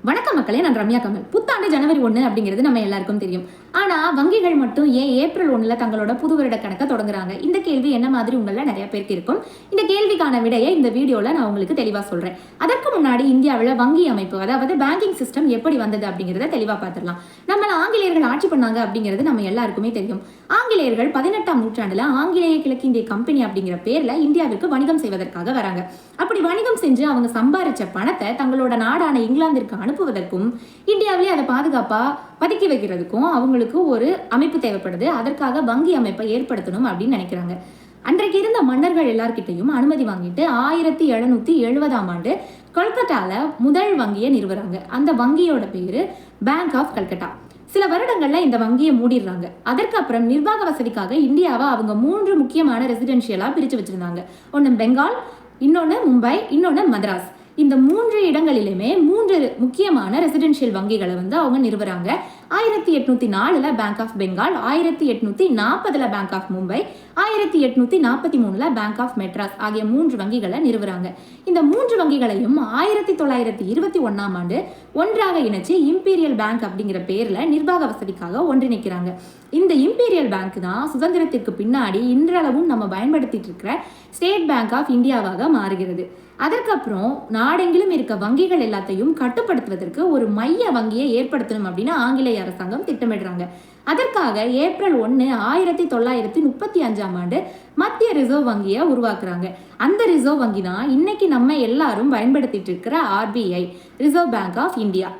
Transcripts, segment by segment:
வணக்கம் மக்களே, நான் ரம்யா கமல். புத்தாண்டு ஜனவரி 1 அப்படிங்கிறது நம்ம எல்லாருக்கும் தெரியும். ஆனா வங்கிகள் மட்டும் ஏன் ஏப்ரல் 1 தங்களோட புது வருட கணக்கை தொடங்குறாங்க? இந்த கேள்வி என்ன மாதிரி உங்கள நிறைய பேருக்கு இருக்கும். இந்த கேள்விக்கான விடையை இந்த வீடியோல நான் உங்களுக்கு தெளிவா சொல்றேன். அதற்கு முன்னாடி இந்தியாவில் வங்கி அமைப்பு, அதாவது பேங்கிங் சிஸ்டம் எப்படி வந்தது அப்படிங்கிறத தெளிவா பார்த்துடலாம். நம்மள ஆங்கிலேயர்கள் ஆட்சி பண்ணாங்க அப்படிங்கிறது நம்ம எல்லாருக்குமே தெரியும். ஆங்கிலேயர்கள் 18ஆம் நூற்றாண்டுல ஆங்கிலேய கிழக்கிந்திய கம்பெனி அப்படிங்கிற பேர்ல இந்தியாவிற்கு வணிகம் செய்வதற்காக வராங்க. அப்படி வணிகம் செஞ்சு அவங்க சம்பாரிச்ச பணத்தை தங்களோட நாடான இங்கிலாந்திற்கு அனுப்புவதற்கும் இந்தியாவிலே அதை பாதுகாப்பா பதுக்கி வைக்கிறதுக்கும் அவங்களுக்கு ஒரு அமைப்பு தேவைப்படுது. அதற்காக வங்கி அமைப்பை ஏற்படுத்தணும் அப்படின்னு நினைக்கிறாங்க. அன்றைக்கு இருந்த மன்னர்கள் எல்லார்கிட்டையும் அனுமதி வாங்கிட்டு 1770ஆம் ஆண்டு கொல்கட்டால முதல் வங்கியை நிறுவுறாங்க. அந்த வங்கியோட பேரு பேங்க் ஆஃப் கல்கட்டா. சில வருடங்கள்ல இந்த வங்கியை மூடிடுறாங்க. அதற்கு அப்புறம் நிர்வாக வசதிக்காக இந்தியாவை அவங்க 3 முக்கியமான ரெசிடென்ஷியலா பிரிச்சு வச்சிருந்தாங்க. ஒன்னு பெங்கால், இன்னொன்னு மும்பை, இன்னொன்னு மദ്രാസ്. இந்த 3 இடங்களிலுமே 3 முக்கியமான ரெசிடென்ஷியல் வங்கிகளை அவங்க நிறுவுறாங்க. 1804 bank of Bengal, 1840 bank of Mumbai, 1843 bank of Madras ஆகிய 3 வங்கிகளை நிறுவுறாங்க. இந்த 3 வங்கிகளையும் 1921ஆம் ஆண்டு ஒன்றாக இணைச்சு இம்பீரியல் பேங்க் அப்படிங்கிற பேர்ல நிர்வாக வசதிக்காக ஒன்றிணைக்கிறாங்க. இந்த இம்பீரியல் பேங்க் தான் சுதந்திரத்திற்கு பின்னாடி இன்றளவும் நம்ம பயன்படுத்திட்டு இருக்கிற ஸ்டேட் பேங்க் ஆஃப் இந்தியாவாக மாறுகிறது. அதற்கப்புறம் நாடெங்கிலும் இருக்க வங்கிகள் எல்லாத்தையும் கட்டுப்படுத்துவதற்கு ஒரு மைய வங்கியை ஏற்படுத்தணும் அப்படின்னு ஆங்கிலேய அரசாங்கம் திட்டமிடுறாங்க. அதற்காக ஏப்ரல் 1, 1935ஆம் ஆண்டு மத்திய ரிசர்வ் வங்கியை உருவாக்குறாங்க. அந்த ரிசர்வ் வங்கி தான் இன்னைக்கு நம்ம எல்லாரும் பயன்படுத்திட்டு இருக்கிற RBI, reserve bank of India.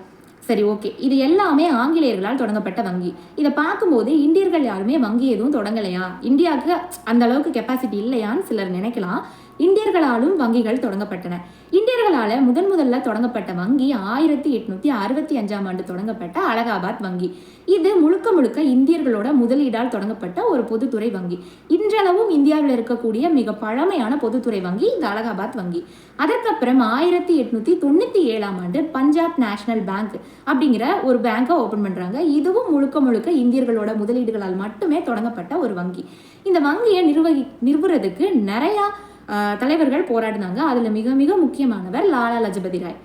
சரி, ஓகே, இது எல்லாமே ஆங்கிலேயர்களால் தொடங்கப்பட்ட வங்கி. இதை பார்க்கும்போது இந்தியர்கள் யாருமே வங்கி எதுவும் தொடங்கலையா, இந்தியாவுக்கு அந்த அளவுக்கு கெப்பாசிட்டி இல்லையான்னு சிலர் நினைக்கலாம். இந்தியர்களாலும் வங்கிகள் தொடங்கப்பட்டன. இந்தியர்களால முதல்ல தொடங்கப்பட்ட வங்கி 1865ஆம் ஆண்டு தொடங்கப்பட்ட அலகாபாத் வங்கி. இது முழுக்க இந்தியர்களோட முதலீடால் தொடங்கப்பட்ட ஒரு பொதுத்துறை வங்கி. இன்றளவும் இந்தியாவில் இருக்கக்கூடிய மிக பழமையான பொதுத்துறை வங்கி இந்த அலகாபாத் வங்கி. அதற்கப்புறம் 1897ஆம் ஆண்டு பஞ்சாப் நேஷனல் பேங்க் அப்படிங்கிற ஒரு பேங்கை ஓபன் பண்றாங்க. இதுவும் முழுக்க இந்தியர்களோட முதலீடுகளால் மட்டுமே தொடங்கப்பட்ட ஒரு வங்கி. இந்த வங்கியை நிறுவுறதுக்கு நிறைய தலைவர்கள் போராடினாங்க. அதுல மிக முக்கியமானவர் லாலா லஜபதி ராய்.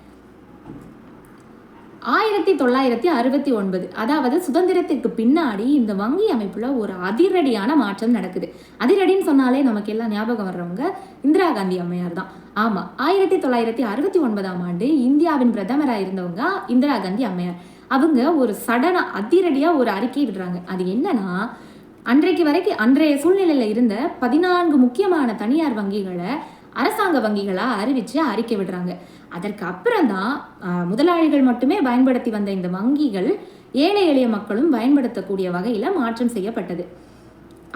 1969, அதாவது சுதந்திரத்திற்கு பின்னாடி இந்த வங்கி அமைப்புல ஒரு அதிரடியான மாற்றம் நடக்குது. அதிரடின்னு சொன்னாலே நமக்கு எல்லாம் ஞாபகம் வர்றவங்க இந்திரா காந்தி அம்மையார் தான். ஆமா, 1969ஆம் ஆண்டு இந்தியாவின் பிரதமராக இருந்தவங்க இந்திரா காந்தி அம்மையார். அவங்க ஒரு சடனா அதிரடியா ஒரு அறிக்கை விடுறாங்க. அது என்னன்னா, அன்றைய சூழ்நிலையில இருந்த 14 முக்கியமான தனியார் வங்கிகளை அரசாங்க வங்கிகளா அறிவிச்சு அறிக்கை விடுறாங்க. அதற்கு அப்புறம் தான் முதலாளிகள் மட்டுமே பயன்படுத்தி வந்த இந்த வங்கிகள் ஏழை எளிய மக்களும் பயன்படுத்தக்கூடிய வகையில மாற்றம் செய்யப்பட்டது.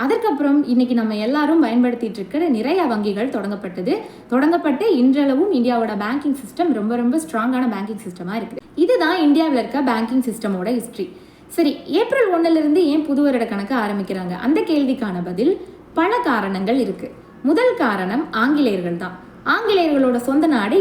அதற்கப்புறம் இன்னைக்கு நம்ம எல்லாரும் பயன்படுத்திட்டு இருக்கிற நிறைய வங்கிகள் தொடங்கப்பட்டு இன்றளவும் இந்தியாவோட பேங்கிங் சிஸ்டம் ரொம்ப ஸ்ட்ராங்கான பேங்கிங் சிஸ்டமா இருக்குது. இதுதான் இந்தியாவில் இருக்க பேங்கிங் சிஸ்டமோட ஹிஸ்டரி. சரி, ஏப்ரல் 1 ஏன் புது வருட கணக்கு ஆரம்பிக்கிறாங்க? அந்த கேள்விக்கான பதில் பல காரணங்கள் இருக்கு. முதல் காரணம் ஆங்கிலேயர்கள் தான். ஆங்கிலேயர்களோட சொந்த நாடு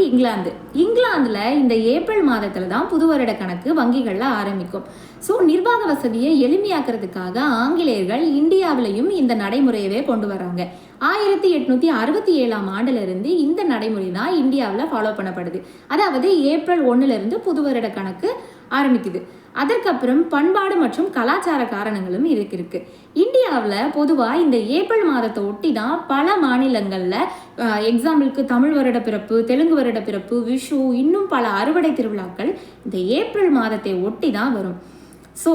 இங்கிலாந்துல இந்த ஏப்ரல் மாதத்துல தான் புது வருட கணக்கு வங்கிகள்ல ஆரம்பிக்கும். ஸோ நிர்வாக வசதியை எளிமையாக்குறதுக்காக ஆங்கிலேயர்கள் இந்தியாவிலையும் இந்த நடைமுறையவே கொண்டு வராங்க. 1867ஆம் ஆண்டுல இருந்து இந்த நடைமுறை தான் இந்தியாவில் ஃபாலோ பண்ணப்படுது. அதாவது ஏப்ரல் 1 புது வருட கணக்கு ஆரம்பிக்குது. அதற்கப்புறம் பண்பாடு மற்றும் கலாச்சார காரணங்களும் இருக்கு. இந்தியாவில் பொதுவாக இந்த ஏப்ரல் மாதத்தை ஒட்டி தான் பல மாநிலங்களில், எக்ஸாம்பிளுக்கு தமிழ் வருட பிறப்பு, தெலுங்கு வருட பிறப்பு, விஷு, இன்னும் பல அறுவடை திருவிழாக்கள் இந்த ஏப்ரல் மாதத்தை ஒட்டி தான் வரும். ஸோ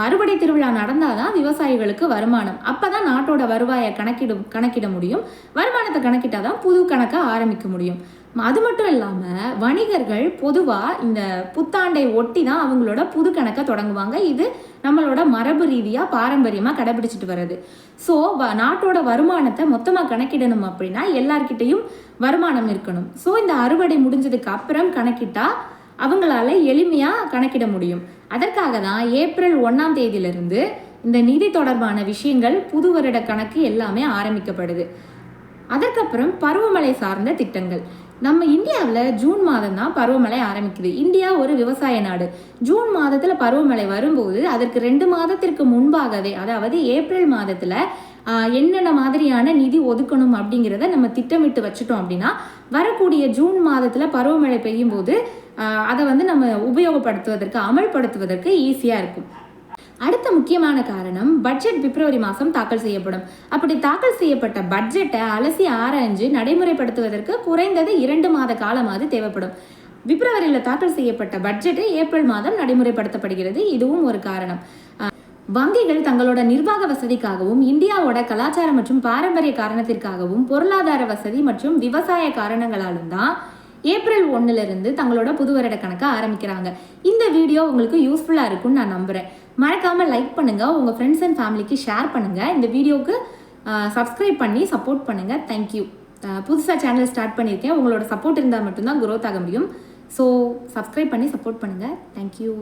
அறுவடை திருவிழா நடந்தாதான் விவசாயிகளுக்கு வருமானம். அப்பதான் நாட்டோட வருவாயை கணக்கிட முடியும். வருமானத்தை கணக்கிட்டாதான் புது கணக்கை ஆரம்பிக்க முடியும். அது மட்டும் இல்லாம வணிகர்கள் பொதுவா இந்த புத்தாண்டை ஒட்டி தான் அவங்களோட புது கணக்கை தொடங்குவாங்க. இது நம்மளோட மரபு ரீதியா பாரம்பரியமா கடைபிடிச்சிட்டு வர்றது. ஸோ நாட்டோட வருமானத்தை மொத்தமா கணக்கிடணும் அப்படின்னா எல்லார்கிட்டையும் வருமானம் இருக்கணும். ஸோ இந்த அறுவடை முடிஞ்சதுக்கு அப்புறம் கணக்கிட்டா அவங்களால எளிமையா கணக்கிட முடியும். அதற்காக தான் ஏப்ரல் 1ஆம் தேதியிலிருந்து இந்த நிதி தொடர்பான விஷயங்கள், புது வருட கணக்கு எல்லாமே ஆரம்பிக்கப்படுது. அதற்கப்புறம் பருவமழை சார்ந்த திட்டங்கள். நம்ம இந்தியாவில் ஜூன் மாதம் தான் பருவமழை ஆரம்பிக்குது. இந்தியா ஒரு விவசாய நாடு. ஜூன் மாதத்துல பருவமழை வரும்போது அதற்கு 2 மாதத்திற்கு முன்பாகவே, அதாவது ஏப்ரல் மாதத்துல என்னென்ன மாதிரியான நிதி ஒதுக்கணும் அப்படிங்கிறத நம்ம திட்டமிட்டு வச்சுட்டோம் அப்படின்னா வரக்கூடிய ஜூன் மாதத்துல பருவமழை பெய்யும் போது அதை வந்து நம்ம உபயோகப்படுத்துவதற்கு அமல்படுத்துவதற்கு ஈஸியாக இருக்கும். அடுத்த முக்கியமான காரணம் பட்ஜெட் பிப்ரவரி மாதம் தாக்கல் செய்யப்படும். அப்படி தாக்கல் செய்யப்பட்ட பட்ஜெட்டை அலசி ஆராய்ஞ்சு நடைமுறைப்படுத்துவதற்கு குறைந்தது 2 மாத காலமாவது தேவைப்படும். பிப்ரவரியில் தாக்கல் செய்யப்பட்ட பட்ஜெட்டு ஏப்ரல் மாதம் நடைமுறைப்படுத்தப்படுகிறது. இதுவும் ஒரு காரணம். வங்கிகள் தங்களோட நிர்வாக வசதிக்காகவும் இந்தியாவோட கலாச்சாரம் மற்றும் பாரம்பரிய காரணத்திற்காகவும் பொருளாதார வசதி மற்றும் விவசாய காரணங்களாலும் தான் ஏப்ரல் 1 தங்களோட புது வருட கணக்கை ஆரம்பிக்கிறாங்க. இந்த வீடியோ உங்களுக்கு யூஸ்ஃபுல்லாக இருக்கும்னு நான் நம்புகிறேன். மறக்காமல் லைக் பண்ணுங்கள், உங்கள் ஃப்ரெண்ட்ஸ் அண்ட் ஃபேமிலிக்கு ஷேர் பண்ணுங்கள். இந்த வீடியோவுக்கு சப்ஸ்கிரைப் பண்ணி சப்போர்ட் பண்ணுங்கள். தேங்க்யூ. புதுசாக சேனல் ஸ்டார்ட் பண்ணியிருக்கேன். உங்களோட சப்போர்ட் இருந்தால் மட்டும்தான் க்ரோத் ஆக முடியும். ஸோ சப்ஸ்கிரைப் பண்ணி சப்போர்ட் பண்ணுங்கள். தேங்க்யூ.